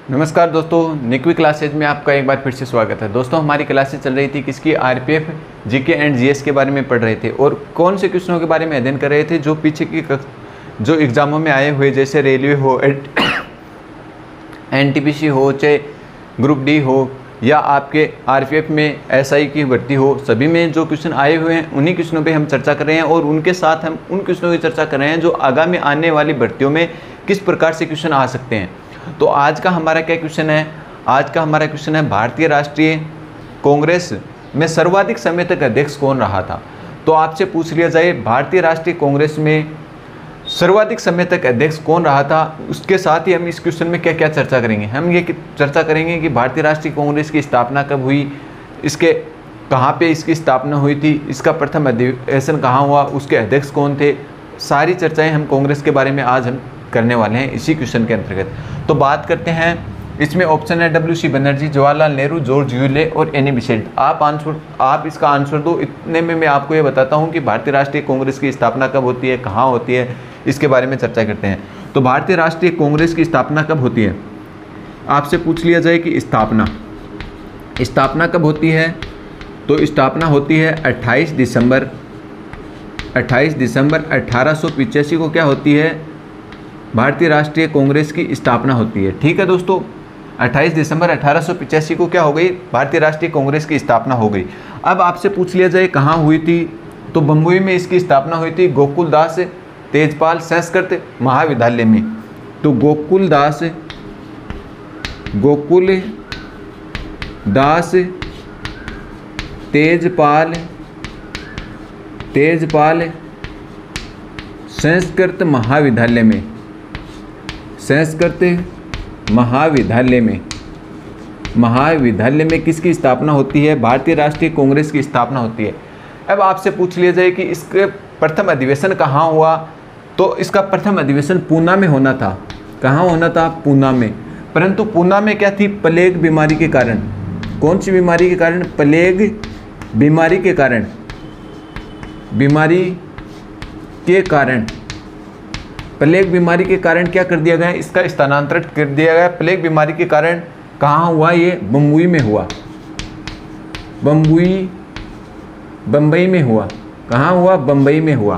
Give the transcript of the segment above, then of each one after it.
नमस्कार दोस्तों, निकवी क्लासेज में आपका एक बार फिर से स्वागत है। दोस्तों हमारी क्लासेज चल रही थी किसकी, आरपीएफ जीके एंड जीएस के बारे में पढ़ रहे थे और कौन से क्वेश्चनों के बारे में अध्ययन कर रहे थे जो पीछे की जो एग्ज़ामों में आए हुए, जैसे रेलवे हो, एनटीपीसी हो, चाहे ग्रुप डी हो या आपके आरपीएफ में एसआई की भर्ती हो, सभी में जो क्वेश्चन आए हुए हैं उन्हीं क्वेश्चनों पे हम चर्चा कर रहे हैं और उनके साथ हम उन क्वेश्चनों की चर्चा कर रहे हैं जो आगामी आने वाली भर्तियों में किस प्रकार से क्वेश्चन आ सकते हैं। तो आज का हमारा क्या क्वेश्चन है, आज का हमारा क्वेश्चन है भारतीय राष्ट्रीय कांग्रेस में सर्वाधिक समय तक अध्यक्ष कौन रहा था। तो आपसे पूछ लिया जाए भारतीय राष्ट्रीय कांग्रेस में सर्वाधिक समय तक अध्यक्ष कौन रहा था, उसके साथ ही हम इस क्वेश्चन में क्या क्या चर्चा करेंगे। हम ये चर्चा करेंगे कि भारतीय राष्ट्रीय कांग्रेस की स्थापना कब हुई, इसके कहाँ पे इसकी स्थापना हुई थी, इसका प्रथम अधिवेशन कहाँ हुआ, उसके अध्यक्ष कौन थे। सारी चर्चाएं हम कांग्रेस के बारे में आज हम करने वाले हैं इसी क्वेश्चन के अंतर्गत। तो बात करते हैं, इसमें ऑप्शन है डब्ल्यू.सी. बनर्जी, जवाहरलाल नेहरू, जॉर्ज यूले और एनी बेसेंट। आप इसका आंसर दो। इतने में मैं आपको ये बताता हूँ कि भारतीय राष्ट्रीय कांग्रेस की स्थापना कब होती है, कहाँ होती है, इसके बारे में चर्चा करते हैं। तो भारतीय राष्ट्रीय कांग्रेस की स्थापना कब होती है, आपसे पूछ लिया जाए कि स्थापना कब होती है, तो स्थापना होती है 28 दिसंबर 1885 को क्या होती है, भारतीय राष्ट्रीय कांग्रेस की स्थापना होती है। ठीक है दोस्तों, 28 दिसंबर 1885 को क्या हो गई, भारतीय राष्ट्रीय कांग्रेस की स्थापना हो गई। अब आपसे पूछ लिया जाए कहाँ हुई थी, तो बम्बई में इसकी स्थापना हुई थी गोकुलदास तेजपाल संस्कृत महाविद्यालय में। तो गोकुलदास तेजपाल संस्कृत महाविद्यालय में किसकी स्थापना होती है, भारतीय राष्ट्रीय कांग्रेस की स्थापना होती है। अब आपसे पूछ लिया जाए कि इसके प्रथम अधिवेशन कहाँ हुआ, तो इसका प्रथम अधिवेशन पूना में होना था। कहाँ होना था, पूना में। परंतु पूना में क्या थी, प्लेग बीमारी के कारण। कौन सी बीमारी के कारण, प्लेग बीमारी के कारण प्लेग बीमारी के कारण क्या कर दिया गया, इसका स्थानांतरित कर दिया गया। प्लेग बीमारी के कारण कहाँ हुआ, ये बम्बई में हुआ। बम्बई में हुआ। कहाँ हुआ, बम्बई में हुआ।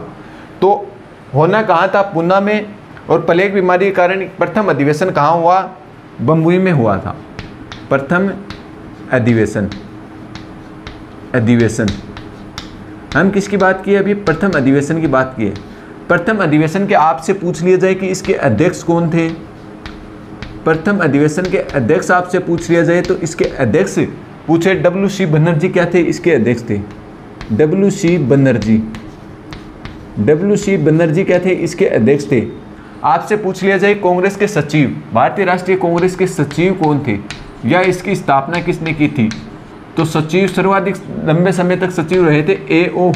तो होना कहाँ था, पूना में, और प्लेग बीमारी के कारण प्रथम अधिवेशन कहाँ हुआ, बम्बई में हुआ था। प्रथम अधिवेशन हम किसकी बात की है अभी, प्रथम अधिवेशन की बात की है। प्रथम अधिवेशन के आपसे पूछ लिया जाए कि इसके अध्यक्ष कौन थे, प्रथम अधिवेशन के अध्यक्ष आपसे पूछ लिया जाए तो इसके अध्यक्ष पूछे डब्ल्यू.सी. बनर्जी क्या थे, इसके अध्यक्ष थे। डब्ल्यू.सी. बनर्जी क्या थे, इसके अध्यक्ष थे। आपसे पूछ लिया जाए कांग्रेस के सचिव, भारतीय राष्ट्रीय कांग्रेस के सचिव कौन थे या इसकी स्थापना किसने की थी, तो सचिव सर्वाधिक लंबे समय तक सचिव रहे थे ए.ओ.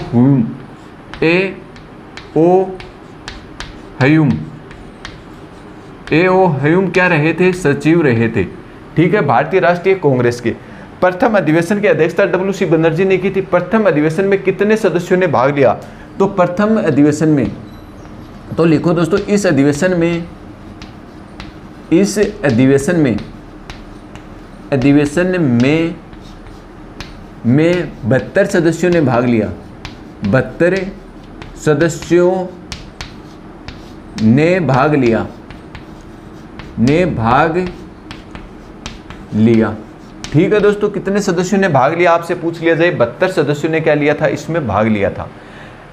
ह्यूम क्या रहे थे, सचिव रहे थे। ठीक है, भारतीय राष्ट्रीय कांग्रेस के प्रथम अधिवेशन की अध्यक्षता डब्ल्यू.सी. बनर्जी ने की थी। प्रथम अधिवेशन में कितने सदस्यों ने भाग लिया, तो प्रथम अधिवेशन में, तो लिखो दोस्तों, इस अधिवेशन में 72 सदस्यों ने भाग लिया। 72 सदस्यों ने भाग लिया। ठीक है दोस्तों, कितने सदस्यों ने भाग लिया, आपसे पूछ लिया जाए 72 सदस्यों ने क्या लिया था, इसमें भाग लिया था।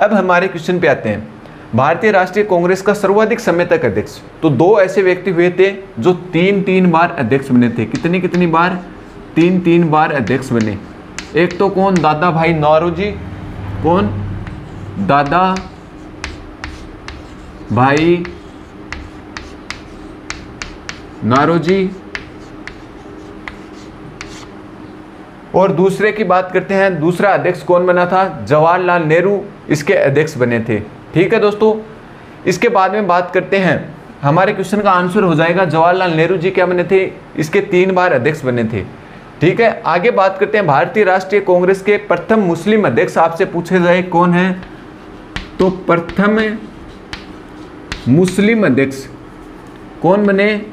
अब हमारे क्वेश्चन पे आते हैं, भारतीय राष्ट्रीय कांग्रेस का सर्वाधिक समय तक अध्यक्ष। तो दो ऐसे व्यक्ति हुए थे जो 3 बार अध्यक्ष बने थे। कितनी बार, 3 बार अध्यक्ष बने। एक तो कौन, दादा भाई नौरोजी। कौन, दादा भाई नौरोजी। और दूसरे की बात करते हैं, दूसरा अध्यक्ष कौन बना था, जवाहरलाल नेहरू इसके अध्यक्ष बने थे। ठीक है दोस्तों, इसके बाद में बात करते हैं, हमारे क्वेश्चन का आंसर हो जाएगा जवाहरलाल नेहरू जी क्या बने थे, इसके 3 बार अध्यक्ष बने थे। ठीक है, आगे बात करते हैं, भारतीय राष्ट्रीय कांग्रेस के प्रथम मुस्लिम अध्यक्ष आपसे पूछे जाए कौन है, तो प्रथम मुस्लिम अध्यक्ष कौन बने,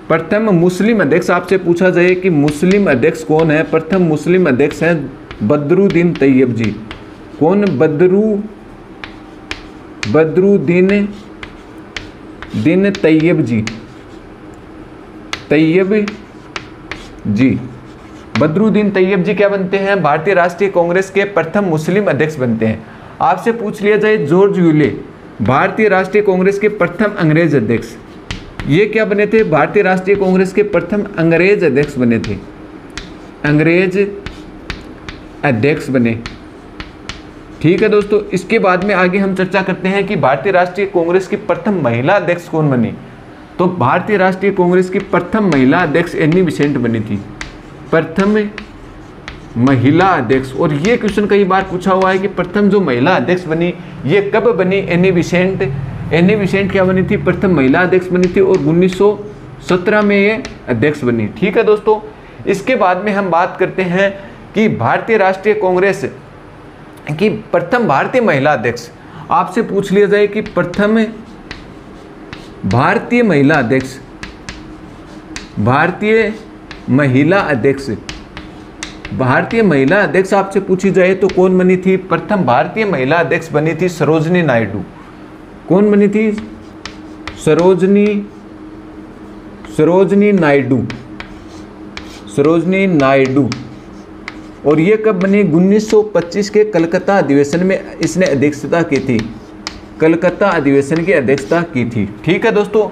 प्रथम मुस्लिम अध्यक्ष आपसे पूछा जाए कि मुस्लिम अध्यक्ष कौन है, प्रथम मुस्लिम अध्यक्ष है बदरुद्दीन तैयब जी। कौन? बदरुद्दीन तैयब जी, तैयब जी। बदरुद्दीन तैयब जी क्या बनते हैं? भारतीय राष्ट्रीय कांग्रेस के प्रथम मुस्लिम अध्यक्ष बनते हैं। आपसे पूछ लिया जाए जॉर्ज यूले, भारतीय राष्ट्रीय कांग्रेस के प्रथम अंग्रेज अध्यक्ष, ये क्या बने थे? भारतीय राष्ट्रीय कांग्रेस के प्रथम अंग्रेज अध्यक्ष बने थे, अंग्रेज अध्यक्ष बने। ठीक है दोस्तों, इसके बाद में आगे हम चर्चा करते हैं कि भारतीय राष्ट्रीय कांग्रेस की प्रथम महिला अध्यक्ष कौन बनी। तो भारतीय राष्ट्रीय कांग्रेस की प्रथम महिला अध्यक्ष एनी बेसेंट बनी थी, प्रथम महिला अध्यक्ष। और ये क्वेश्चन कई बार पूछा हुआ है कि प्रथम जो महिला अध्यक्ष बनी ये कब बनी? Annie Besant. एनी बेसेंट क्या बनी थी? प्रथम महिला अध्यक्ष बनी थी और 1917 में ये अध्यक्ष बनी। ठीक है दोस्तों, इसके बाद में हम बात करते हैं कि भारतीय राष्ट्रीय कांग्रेस की प्रथम भारतीय महिला अध्यक्ष। आपसे पूछ लिया जाए कि प्रथम भारतीय महिला अध्यक्ष, भारतीय महिला अध्यक्ष, भारतीय महिला अध्यक्ष आपसे पूछी जाए तो कौन बनी थी? प्रथम भारतीय महिला अध्यक्ष बनी थी सरोजनी नायडू। कौन बनी थी? सरोजनी नायडू। और ये कब बनी? 1925 के कलकत्ता अधिवेशन में इसने अध्यक्षता की थी, कलकत्ता अधिवेशन की अध्यक्षता की थी। ठीक है दोस्तों,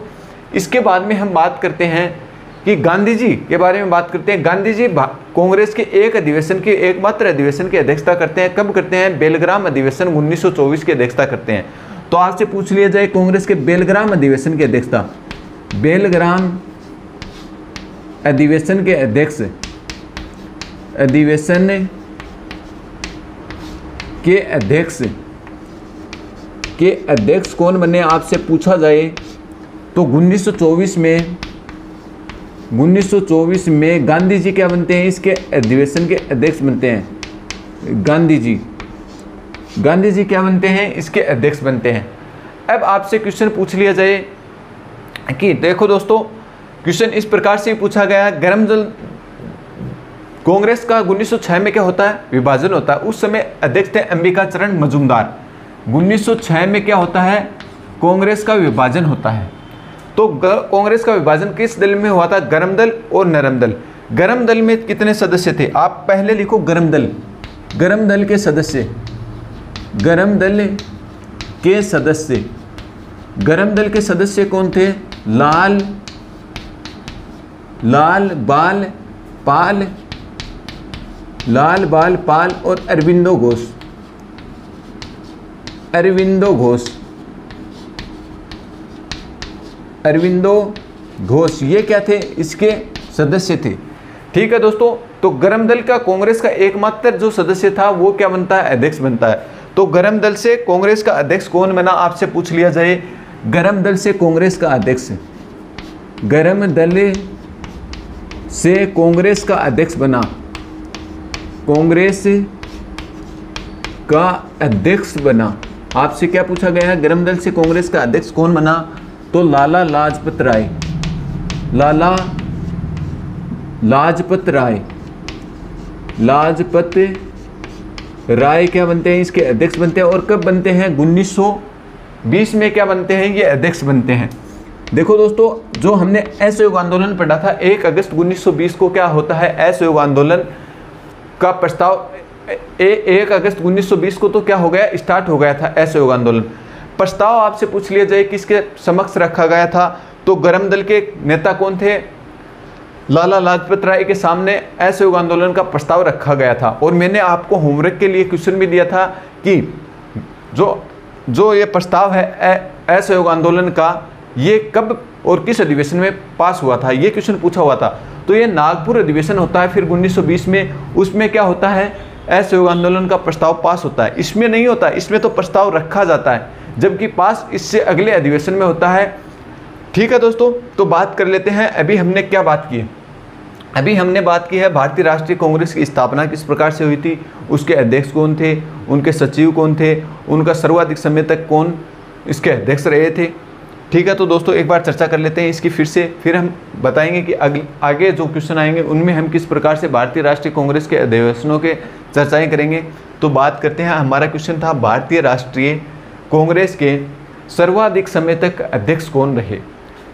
इसके बाद में हम बात करते हैं कि गांधी जी के बारे में बात करते हैं। गांधी जी कांग्रेस के एकमात्र अधिवेशन की अध्यक्षता करते हैं। कब करते हैं? बेलग्राम अधिवेशन 1924 की अध्यक्षता करते हैं। तो आपसे पूछ लिया जाए कांग्रेस के बेलग्राम अधिवेशन की अध्यक्षता, बेलग्राम अधिवेशन के अध्यक्ष, अधिवेशन के अध्यक्ष कौन बने आपसे पूछा जाए तो 1924 में गांधी जी क्या बनते हैं? इसके अधिवेशन के अध्यक्ष बनते हैं। गांधी जी क्या बनते हैं? इसके अध्यक्ष बनते हैं। अब आपसे क्वेश्चन पूछ लिया जाए कि देखो दोस्तों, क्वेश्चन इस प्रकार से पूछा गया, गर्म जल कांग्रेस का 1906 में क्या होता है? विभाजन होता है। उस समय अध्यक्ष थे अंबिका चरण मजूमदार। 1906 में क्या होता है? कांग्रेस का विभाजन होता है। तो कांग्रेस का विभाजन किस दल में हुआ था? गर्म दल और नरम दल। गर्म दल में कितने सदस्य थे? आप पहले लिखो गर्म दल। गर्म दल के सदस्य, गर्म दल के सदस्य, गर्म दल के सदस्य कौन थे? लाल बाल पाल और अरविंदो घोष, ये क्या थे? इसके सदस्य थे। ठीक है दोस्तों, तो गर्म दल का कांग्रेस का एकमात्र जो सदस्य था वो क्या बनता है? अध्यक्ष बनता है। तो गर्म दल से कांग्रेस का अध्यक्ष कौन बना आपसे पूछ लिया जाए? गर्म दल से कांग्रेस का अध्यक्ष, गर्म दल से कांग्रेस का अध्यक्ष बना, कांग्रेस का अध्यक्ष बना। आपसे क्या पूछा गया है? गर्म दल से कांग्रेस का अध्यक्ष कौन बना? तो लाला लाजपत राय, लाला लाजपत राय क्या बनते हैं? इसके अध्यक्ष बनते हैं। और कब बनते हैं? 1920 में क्या बनते हैं? ये अध्यक्ष बनते हैं। देखो दोस्तों, जो हमने असहयोग आंदोलन पढ़ा था 1 अगस्त 1920 को क्या होता है? असहयोग आंदोलन का प्रस्ताव 1 अगस्त 1920 को तो क्या हो गया? स्टार्ट हो गया था असहयोग आंदोलन। प्रस्ताव आपसे पूछ लिया जाए किसके समक्ष रखा गया था? तो गर्म दल के नेता कौन थे? लाला लाजपत राय के सामने असहयोग आंदोलन का प्रस्ताव रखा गया था। और मैंने आपको होमवर्क के लिए क्वेश्चन भी दिया था कि जो ये प्रस्ताव है असहयोग आंदोलन का, ये कब और किस अधिवेशन में पास हुआ था? ये क्वेश्चन पूछा हुआ था। तो ये नागपुर अधिवेशन होता है फिर 1920 में, उसमें क्या होता है? असहयोग आंदोलन का प्रस्ताव पास होता है। इसमें नहीं होता, इसमें तो प्रस्ताव रखा जाता है, जबकि पास इससे अगले अधिवेशन में होता है। ठीक है दोस्तों, तो बात कर लेते हैं अभी हमने क्या बात की है। अभी हमने बात की है भारतीय राष्ट्रीय कांग्रेस की स्थापना किस प्रकार से हुई थी, उसके अध्यक्ष कौन थे, उनके सचिव कौन थे, उनका सर्वाधिक समय तक कौन इसके अध्यक्ष रहे थे। ठीक है, तो दोस्तों एक बार चर्चा कर लेते हैं इसकी फिर से, फिर हम बताएंगे कि आगे जो क्वेश्चन आएंगे उनमें हम किस प्रकार से भारतीय राष्ट्रीय कांग्रेस के अधिवेशनों के चर्चाएं करेंगे। तो बात करते हैं, हमारा क्वेश्चन था भारतीय राष्ट्रीय कांग्रेस के सर्वाधिक समय तक अध्यक्ष कौन रहे।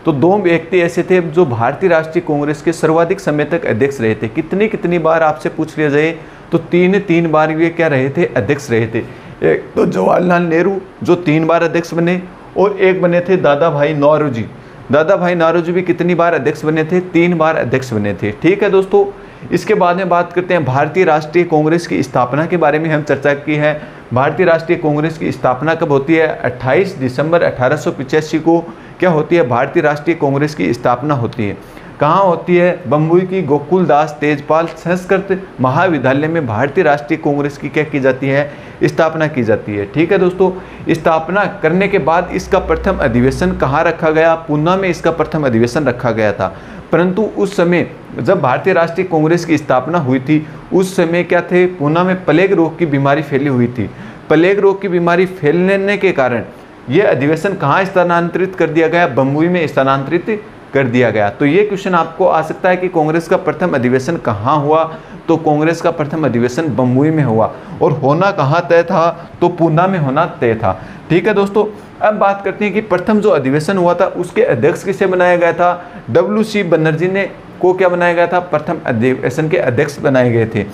तो 2 व्यक्ति ऐसे थे जो भारतीय राष्ट्रीय कांग्रेस के सर्वाधिक समय तक अध्यक्ष रहे थे। कितनी बार आपसे पूछ लिया जाए तो 3 बार ये क्या रहे थे, अध्यक्ष रहे थे। एक तो जवाहरलाल नेहरू जो 3 बार अध्यक्ष बने, और एक बने थे दादा भाई नौरोजी। दादा भाई नौरोजी भी कितनी बार अध्यक्ष बने थे, 3 बार अध्यक्ष बने थे। ठीक है दोस्तों, इसके बाद में बात करते हैं भारतीय राष्ट्रीय कांग्रेस की स्थापना के बारे में हम चर्चा की है। भारतीय राष्ट्रीय कांग्रेस की स्थापना कब होती है, 28 दिसंबर 1885 को क्या होती है, भारतीय राष्ट्रीय कांग्रेस की स्थापना होती है। कहाँ होती है, बम्बई की गोकुलदास तेजपाल संस्कृत महाविद्यालय में भारतीय राष्ट्रीय कांग्रेस की क्या की जाती है, स्थापना की जाती है। ठीक है दोस्तों, स्थापना करने के बाद इसका प्रथम अधिवेशन कहाँ रखा गया, पूना में इसका प्रथम अधिवेशन रखा गया था। परंतु उस समय जब भारतीय राष्ट्रीय कांग्रेस की स्थापना हुई थी उस समय क्या थे, पूना में प्लेग रोग की बीमारी फैली हुई थी। प्लेग रोग की बीमारी फैलने के कारण यह अधिवेशन कहाँ स्थानांतरित कर दिया गया, बम्बई में स्थानांतरित कर दिया गया। तो ये क्वेश्चन आपको आ सकता है कि कांग्रेस का प्रथम अधिवेशन कहाँ हुआ, तो कांग्रेस का प्रथम अधिवेशन बम्बई में हुआ, और होना कहाँ तय था, तो पूना में होना तय था। ठीक है दोस्तों, अब बात करते हैं कि प्रथम जो अधिवेशन हुआ था उसके अध्यक्ष किसे बनाया गया था, WC बनर्जी ने को क्या बनाया गया था, प्रथम अधिवेशन के अध्यक्ष बनाए गए थे।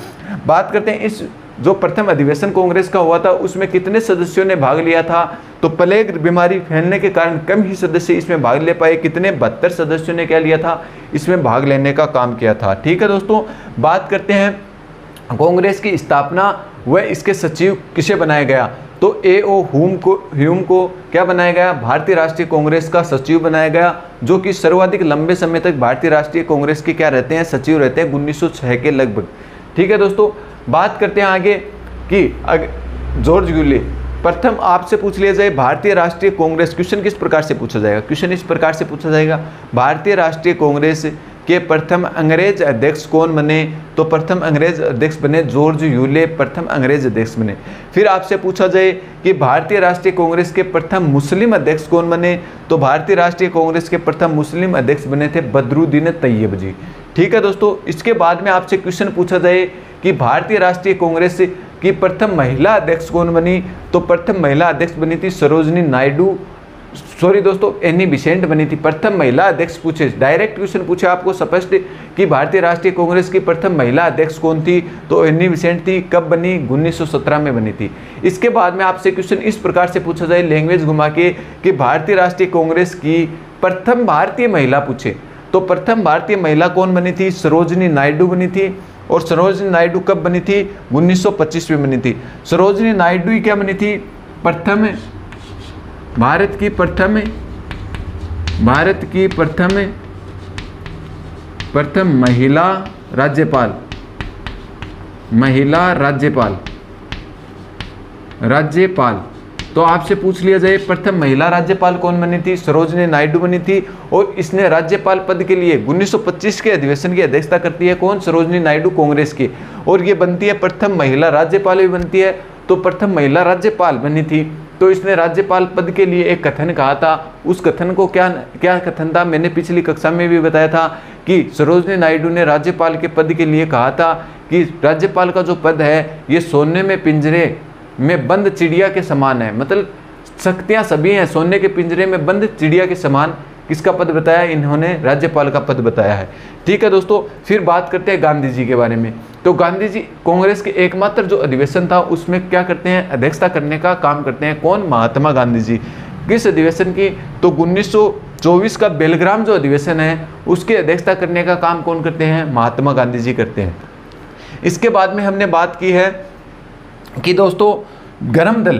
बात करते हैं इस जो प्रथम अधिवेशन कांग्रेस का हुआ था उसमें कितने सदस्यों ने भाग लिया था, तो प्लेग बीमारी फैलने के कारण कम ही सदस्य इसमें भाग ले पाए। कितने, 72 सदस्यों ने क्या लिया था, इसमें भाग लेने का काम किया था। ठीक है दोस्तों, बात करते हैं कांग्रेस की स्थापना व इसके सचिव किसे बनाया गया, तो A.O. ह्यूम को क्या बनाया गया, भारतीय राष्ट्रीय कांग्रेस का सचिव बनाया गया, जो कि सर्वाधिक लंबे समय तक भारतीय राष्ट्रीय कांग्रेस के क्या रहते हैं, सचिव रहते हैं, 1906 के लगभग। ठीक है दोस्तों, बात करते हैं आगे कि जॉर्ज ग्यूले प्रथम आपसे पूछ लिया जाए भारतीय राष्ट्रीय कांग्रेस, क्वेश्चन किस प्रकार से पूछा जाएगा, क्वेश्चन इस प्रकार से पूछा जाएगा, भारतीय राष्ट्रीय कांग्रेस के प्रथम अंग्रेज अध्यक्ष कौन बने, तो प्रथम अंग्रेज अध्यक्ष बने जॉर्ज यूले, प्रथम अंग्रेज अध्यक्ष बने। फिर आपसे पूछा जाए कि भारतीय राष्ट्रीय कांग्रेस के प्रथम मुस्लिम अध्यक्ष कौन बने, तो भारतीय राष्ट्रीय कांग्रेस के प्रथम मुस्लिम अध्यक्ष बने थे बदरुद्दीन तैयब जी। ठीक है दोस्तों, इसके बाद में आपसे क्वेश्चन पूछा जाए कि भारतीय राष्ट्रीय कांग्रेस की प्रथम महिला अध्यक्ष कौन बनी, तो प्रथम महिला अध्यक्ष बनी थी सरोजनी नायडू, सॉरी दोस्तों एनी बेसेंट बनी थी। प्रथम महिला अध्यक्ष पूछे, डायरेक्ट क्वेश्चन पूछे आपको स्पष्ट कि भारतीय राष्ट्रीय कांग्रेस की प्रथम महिला अध्यक्ष कौन थी, तो एनी बेसेंट थी। कब बनी, 1917 में बनी थी। इसके बाद में आपसे क्वेश्चन इस प्रकार से पूछा जाए लैंग्वेज घुमा के कि भारतीय राष्ट्रीय कांग्रेस की प्रथम भारतीय महिला पूछे, तो प्रथम भारतीय महिला कौन बनी थी, सरोजनी नायडू बनी थी। और सरोजनी नायडू कब बनी थी, 1925 में बनी थी। सरोजनी नायडू ही क्या बनी थी, प्रथम भारत की प्रथम महिला राज्यपाल, तो आपसे पूछ लिया जाए प्रथम महिला राज्यपाल कौन बनी थी, सरोजनी नायडू बनी थी। और इसने राज्यपाल पद के लिए 1925 के अधिवेशन की अध्यक्षता करती है कौन, सरोजनी नायडू कांग्रेस की, और ये बनती है प्रथम महिला राज्यपाल भी बनती है, तो प्रथम महिला राज्यपाल बनी थी। तो इसने राज्यपाल पद के लिए एक कथन कहा था, उस कथन को क्या कथन था, मैंने पिछली कक्षा में भी बताया था कि सरोजनी नायडू ने राज्यपाल के पद के लिए कहा था कि राज्यपाल का जो पद है ये सोने में पिंजरे में बंद चिड़िया के समान है, मतलब शक्तियां सभी हैं, सोने के पिंजरे में बंद चिड़िया के समान किसका पद बताया, इन्होंने राज्यपाल का पद बताया है। ठीक है दोस्तों, फिर बात करते हैं गांधी जी के बारे में। तो गांधी जी कांग्रेस के एकमात्र जो अधिवेशन था उसमें क्या करते हैं, अध्यक्षता करने का काम करते हैं कौन, महात्मा गांधी जी। किस अधिवेशन की, तो 1924 का बेलग्राम जो अधिवेशन है उसकी अध्यक्षता करने का काम कौन करते हैं, महात्मा गांधी जी करते हैं। इसके बाद में हमने बात की है कि दोस्तों गरम दल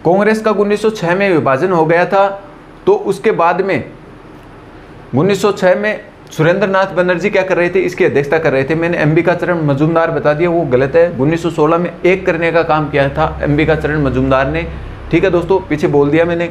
कांग्रेस का 1906 में विभाजन हो गया था, तो उसके बाद में 1906 में सुरेंद्र नाथ बनर्जी क्या कर रहे थे, इसकी अध्यक्षता कर रहे थे। मैंने अंबिका चरण मजूमदार बता दिया, वो गलत है। 1916 में एक करने का काम किया था अंबिका चरण मजूमदार ने। ठीक है दोस्तों, पीछे बोल दिया मैंने।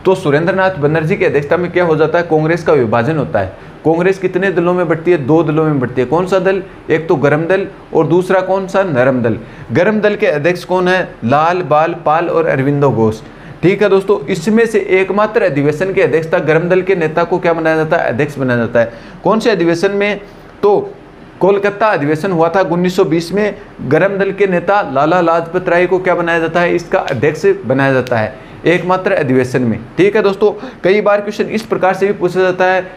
तो सुरेंद्र नाथ बनर्जी की अध्यक्षता में क्या हो जाता है, कांग्रेस का विभाजन होता है। कांग्रेस कितने दलों में बढ़ती है, 2 दलों में बढ़ती है। कौन सा दल, एक तो गरम दल और दूसरा कौन सा, नरम दल। गरम दल के अध्यक्ष कौन है, लाल बाल पाल और अरविंदो घोष। ठीक ठीक है दोस्तों, इसमें से एकमात्र अधिवेशन की अध्यक्षता गर्म दल के नेता को क्या बनाया जाता है, अध्यक्ष बनाया जाता है। कौन से अधिवेशन में, तो कोलकाता अधिवेशन हुआ था 1920 में, गर्म दल के नेता लाला लाजपत राय को क्या बनाया जाता है, इसका अध्यक्ष बनाया जाता है एकमात्र अधिवेशन में। ठीक है दोस्तों, कई बार क्वेश्चन इस प्रकार से भी पूछा जाता है,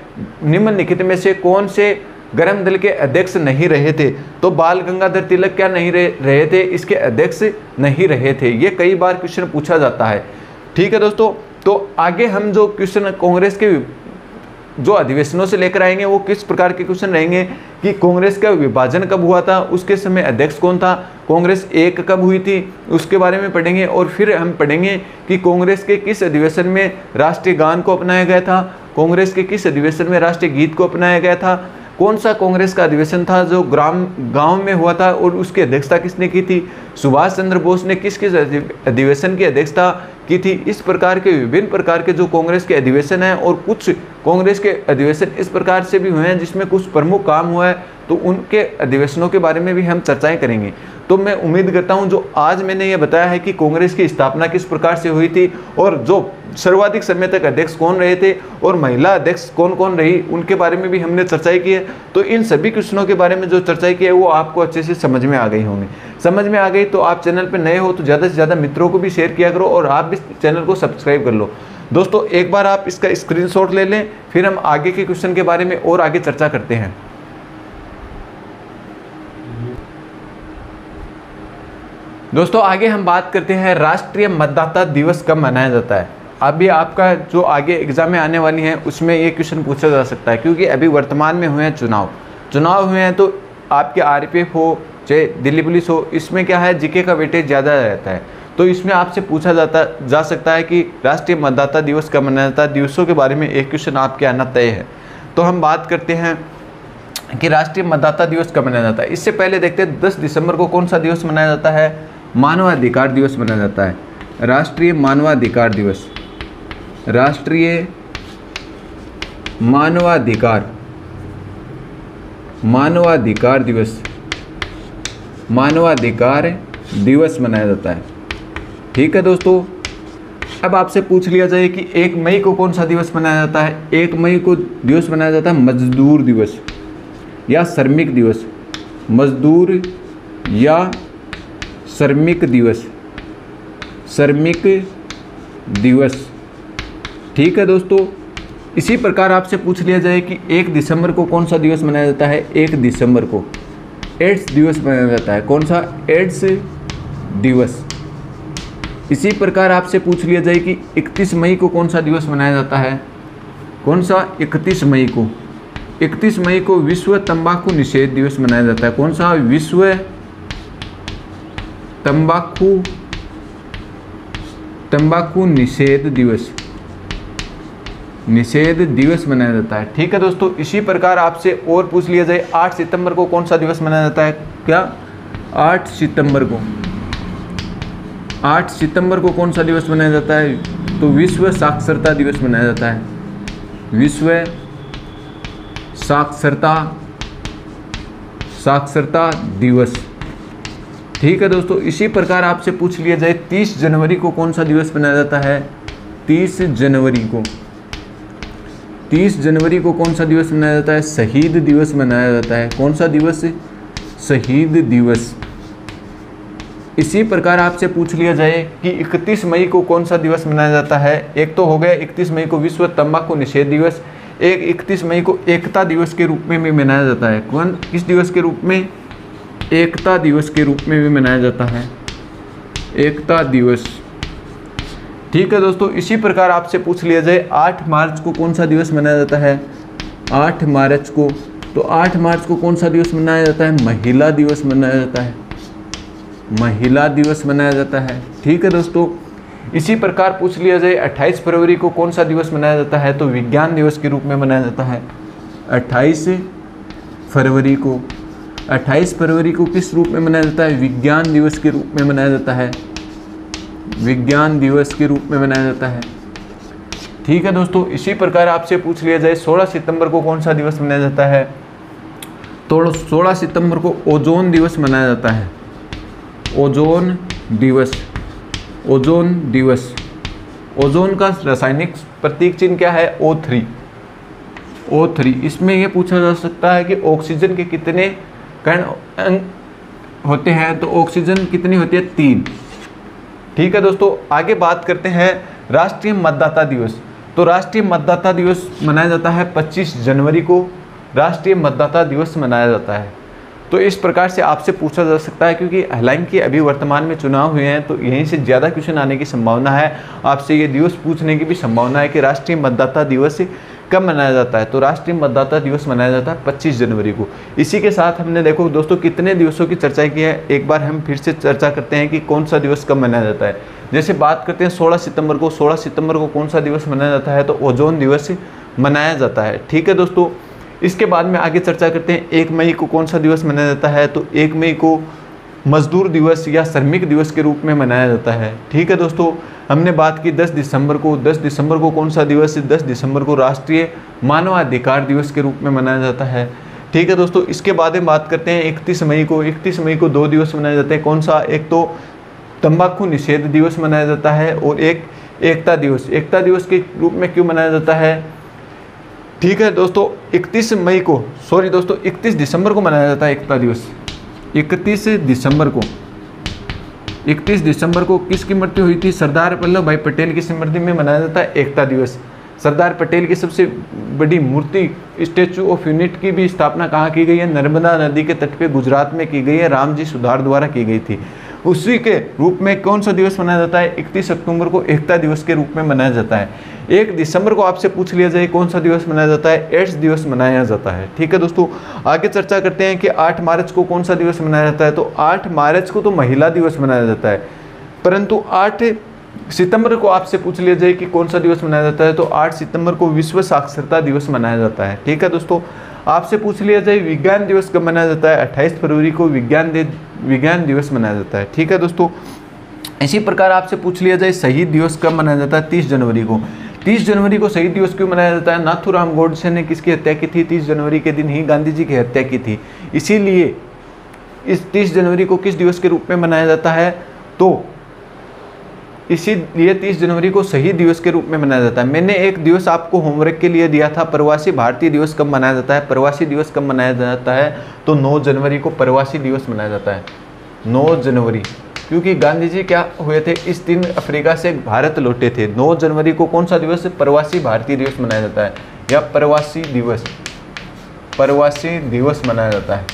निम्नलिखित में से कौन से गर्म दल के अध्यक्ष नहीं रहे थे, तो बाल गंगाधर तिलक क्या नहीं रहे थे, इसके अध्यक्ष नहीं रहे थे। ये कई बार क्वेश्चन पूछा जाता है। ठीक है दोस्तों, तो आगे हम जो क्वेश्चन कांग्रेस के जो अधिवेशनों से लेकर आएंगे वो किस प्रकार के क्वेश्चन रहेंगे कि कांग्रेस का विभाजन कब हुआ था, उसके समय अध्यक्ष कौन था, कांग्रेस एक कब हुई थी, उसके बारे में पढ़ेंगे। और फिर हम पढ़ेंगे कि कांग्रेस के किस अधिवेशन में राष्ट्रीय गान को अपनाया गया था, कांग्रेस के किस अधिवेशन में राष्ट्रीय गीत को अपनाया गया था, कौन सा कांग्रेस का अधिवेशन था जो गांव में हुआ था और उसकी अध्यक्षता किसने की थी, सुभाष चंद्र बोस ने किस किस अधिवेशन की अध्यक्षता की थी। इस प्रकार के विभिन्न प्रकार के जो कांग्रेस के अधिवेशन हैं, और कुछ कांग्रेस के अधिवेशन इस प्रकार से भी हुए हैं जिसमें कुछ प्रमुख काम हुआ है, तो उनके अधिवेशनों के बारे में भी हम चर्चाएं करेंगे। तो मैं उम्मीद करता हूं जो आज मैंने ये बताया है कि कांग्रेस की स्थापना किस प्रकार से हुई थी, और जो सर्वाधिक समय तक अध्यक्ष कौन रहे थे, और महिला अध्यक्ष कौन कौन रही, उनके बारे में भी हमने चर्चाएं की है। तो इन सभी क्वेश्चनों के बारे में जो चर्चाएं की है वो आपको अच्छे से समझ में आ गई होंगी। समझ में आ गई तो आप चैनल पर नए हो तो ज़्यादा से ज़्यादा मित्रों को भी शेयर किया करो, और आप भी चैनल को सब्सक्राइब कर लो। दोस्तों एक बार आप इसका स्क्रीनशॉट ले लें, फिर हम आगे के क्वेश्चन के बारे में और आगे चर्चा करते हैं। दोस्तों आगे हम बात करते हैं राष्ट्रीय मतदाता दिवस कब मनाया जाता है। अभी आपका जो आगे एग्जाम में आने वाली है उसमें ये क्वेश्चन पूछा जा सकता है, क्योंकि अभी वर्तमान में हुए हैं चुनाव हुए हैं, तो आपके आरपीएफ हो चाहे दिल्ली पुलिस हो, इसमें क्या है जीके का वेटेज ज़्यादा रहता है। तो इसमें आपसे पूछा जा सकता है कि राष्ट्रीय मतदाता दिवस कब मनाया जाता है। दिवसों के बारे में एक क्वेश्चन आपके आना तय है। तो हम बात करते हैं कि राष्ट्रीय मतदाता दिवस कब मनाया जाता है। इससे पहले देखते हैं 10 दिसंबर को कौन सा दिवस मनाया जाता है, मानवाधिकार दिवस मनाया जाता है। राष्ट्रीय मानवाधिकार दिवस, राष्ट्रीय मानवाधिकार दिवस, मानवाधिकार दिवस मनाया जाता है। ठीक है दोस्तों, अब आपसे पूछ लिया जाए कि 1 मई को कौन सा दिवस मनाया जाता है। 1 मई को दिवस मनाया जाता है मजदूर दिवस या श्रमिक दिवस, मजदूर या श्रमिक दिवस, श्रमिक दिवस। ठीक है दोस्तों, इसी प्रकार आपसे पूछ लिया जाए कि 1 दिसंबर को कौन सा दिवस मनाया जाता है। 1 दिसंबर को एड्स दिवस मनाया जाता है। कौन सा, एड्स दिवस। इसी प्रकार आपसे पूछ लिया जाए कि 31 मई को कौन सा दिवस मनाया जाता है। कौन सा, 31 मई को, 31 मई को विश्व तंबाकू निषेध दिवस मनाया जाता है। कौन सा, विश्व तंबाकू निषेध दिवस मनाया जाता है। ठीक है दोस्तों, इसी प्रकार आपसे और पूछ लिया जाए 8 सितंबर को कौन सा दिवस मनाया जाता है। क्या, 8 सितंबर को, 8 सितंबर को कौन सा दिवस मनाया जाता है, तो विश्व साक्षरता दिवस मनाया जाता है। विश्व साक्षरता दिवस। ठीक है दोस्तों, इसी प्रकार आपसे पूछ लिया जाए 30 जनवरी को कौन सा दिवस मनाया जाता है। 30 जनवरी को, 30 जनवरी को कौन सा दिवस मनाया जाता है, शहीद दिवस मनाया जाता है। कौन सा दिवस, शहीद दिवस। इसी प्रकार आपसे पूछ लिया जाए कि 31 मई को कौन सा दिवस मनाया जाता है। एक तो हो गया 31 मई को विश्व तंबाकू निषेध दिवस, एक 31 मई को एकता दिवस के रूप में भी मनाया जाता है। कौन, किस दिवस के रूप में, एकता दिवस के रूप में भी मनाया जाता है, एकता दिवस। ठीक है दोस्तों, इसी प्रकार आपसे पूछ लिया जाए 8 मार्च को कौन सा दिवस मनाया जाता है। 8 मार्च को, तो 8 मार्च को कौन सा दिवस मनाया जाता है, महिला दिवस मनाया जाता है, महिला दिवस मनाया जाता है। ठीक है दोस्तों, इसी प्रकार पूछ लिया जाए 28 फरवरी को कौन सा दिवस मनाया जाता है, तो विज्ञान दिवस के रूप में मनाया जाता है। 28 फरवरी को, 28 फरवरी को किस रूप में मनाया जाता है, विज्ञान दिवस के रूप में मनाया जाता है, विज्ञान दिवस के रूप में मनाया जाता है। ठीक है दोस्तों, इसी प्रकार आपसे पूछ लिया जाए 16 सितंबर को कौन सा दिवस मनाया जाता है, तो 16 सितंबर को ओजोन दिवस मनाया जाता है। ओजोन दिवस, ओजोन दिवस। ओजोन का रासायनिक प्रतीक चिन्ह क्या है? O3। O3। इसमें यह पूछा जा सकता है कि ऑक्सीजन के कितने कण होते हैं, तो ऑक्सीजन कितनी होती है? 3। ठीक है दोस्तों, आगे बात करते हैं राष्ट्रीय मतदाता दिवस। तो राष्ट्रीय मतदाता दिवस मनाया जाता है 25 जनवरी को, राष्ट्रीय मतदाता दिवस मनाया जाता है। तो इस प्रकार से आपसे पूछा जा सकता है, क्योंकि हालांकि अभी वर्तमान में चुनाव हुए हैं तो यहीं से ज़्यादा क्वेश्चन आने की संभावना है। आपसे ये दिवस पूछने की भी संभावना है कि राष्ट्रीय मतदाता दिवस कब मनाया जाता है। तो राष्ट्रीय मतदाता दिवस मनाया जाता है 25 जनवरी को। इसी के साथ हमने देखो दोस्तों कितने दिवसों की चर्चा की है, एक बार हम फिर से चर्चा करते हैं कि कौन सा दिवस कब मनाया जाता है। जैसे बात करते हैं 16 सितंबर को। 16 सितंबर को कौन सा दिवस मनाया जाता है? तो ओजोन दिवस मनाया जाता है। ठीक है दोस्तों, इसके बाद में आगे चर्चा करते हैं 1 मई को कौन सा दिवस मनाया जाता है? तो 1 मई को मजदूर दिवस या श्रमिक दिवस के रूप में मनाया जाता है। ठीक है दोस्तों, हमने बात की 10 दिसंबर को। 10 दिसंबर को कौन सा दिवस है? 10 दिसंबर को राष्ट्रीय मानवाधिकार दिवस के रूप में मनाया जाता है। ठीक है दोस्तों, इसके बाद में बात करते हैं 31 मई को। 31 मई को 2 दिवस मनाए जाते हैं। कौन सा? एक तो तंबाकू निषेध दिवस मनाया जाता है और एक एकता दिवस। एकता दिवस के रूप में क्यों मनाया जाता है? ठीक है दोस्तों, 31 मई को, सॉरी दोस्तों 31 दिसंबर को मनाया जाता है एकता दिवस। 31 दिसंबर को किसकी मृत्यु हुई थी? सरदार वल्लभ भाई पटेल की स्मृति में मनाया जाता है एकता दिवस। सरदार पटेल की सबसे बड़ी मूर्ति स्टैचू ऑफ यूनिटी की भी स्थापना कहाँ की गई है? नर्मदा नदी के तट पे गुजरात में की गई है, रामजी सुधार द्वारा की गई थी। उसी के रूप में कौन सा दिवस मनाया जाता है? 31 अक्टूबर को एकता दिवस के रूप में मनाया जाता है। 1 दिसंबर को आपसे पूछ लिया जाए कौन सा दिवस मनाया जाता है? एड्स दिवस मनाया जाता है। ठीक है दोस्तों, आगे चर्चा करते हैं कि 8 मार्च को कौन सा दिवस मनाया जाता है? तो 8 मार्च को तो महिला दिवस मनाया जाता है, परंतु 8 सितंबर को आपसे पूछ लिया जाए कि कौन सा दिवस मनाया जाता है? तो 8 सितंबर को विश्व साक्षरता दिवस मनाया जाता है। ठीक है दोस्तों, आपसे पूछ लिया जाए विज्ञान दिवस कब मनाया जाता है? 28 फरवरी को विज्ञान दिवस मनाया जाता है। ठीक है दोस्तों, इसी प्रकार आपसे पूछ लिया जाए शहीद दिवस कब मनाया जाता है? 30 जनवरी को। 30 जनवरी को शहीद दिवस क्यों मनाया जाता है? नाथूराम गोडसे ने किसकी हत्या की थी? 30 जनवरी के दिन ही गांधी जी की हत्या की थी। इसीलिए इस 30 जनवरी को किस दिवस के रूप में मनाया जाता है? तो इसीलिए 30 जनवरी को शहीद दिवस के रूप में मनाया जाता है। मैंने एक दिवस आपको होमवर्क के लिए दिया था, प्रवासी भारतीय दिवस कब मनाया जाता है? प्रवासी दिवस कब मनाया जाता है? तो 9 जनवरी को प्रवासी दिवस मनाया जाता है। 9 जनवरी, क्योंकि गांधी जी क्या हुए थे? इस दिन अफ्रीका से भारत लौटे थे। 9 जनवरी को कौन सा दिवस? प्रवासी भारतीय दिवस मनाया जाता है, या प्रवासी दिवस मनाया जाता है।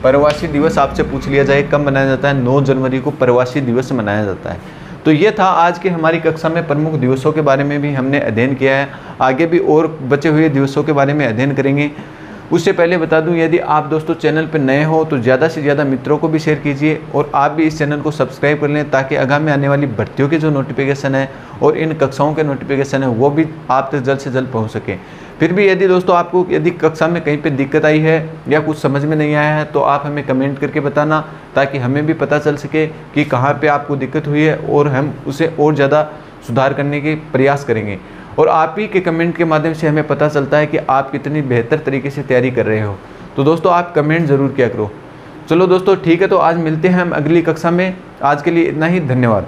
प्रवासी दिवस आपसे पूछ लिया जाए कब मनाया जाता है? 9 जनवरी को प्रवासी दिवस मनाया जाता है। तो ये था आज की हमारी कक्षा में प्रमुख दिवसों के बारे में भी हमने अध्ययन किया है। आगे भी और बचे हुए दिवसों के बारे में अध्ययन करेंगे। उससे पहले बता दूं, यदि आप दोस्तों चैनल पर नए हो तो ज़्यादा से ज़्यादा मित्रों को भी शेयर कीजिए और आप भी इस चैनल को सब्सक्राइब कर लें, ताकि आगामी आने वाली भर्तियों के जो नोटिफिकेशन है और इन कक्षाओं के नोटिफिकेशन है वो भी आप तक जल्द से जल्द पहुँच सके। फिर भी यदि दोस्तों आपको यदि कक्षा में कहीं पे दिक्कत आई है या कुछ समझ में नहीं आया है तो आप हमें कमेंट करके बताना, ताकि हमें भी पता चल सके कि कहाँ पे आपको दिक्कत हुई है और हम उसे और ज़्यादा सुधार करने के प्रयास करेंगे। और आप ही के कमेंट के माध्यम से हमें पता चलता है कि आप कितनी बेहतर तरीके से तैयारी कर रहे हो। तो दोस्तों आप कमेंट ज़रूर किया करो। चलो दोस्तों ठीक है, तो आज मिलते हैं हम अगली कक्षा में। आज के लिए इतना ही, धन्यवाद।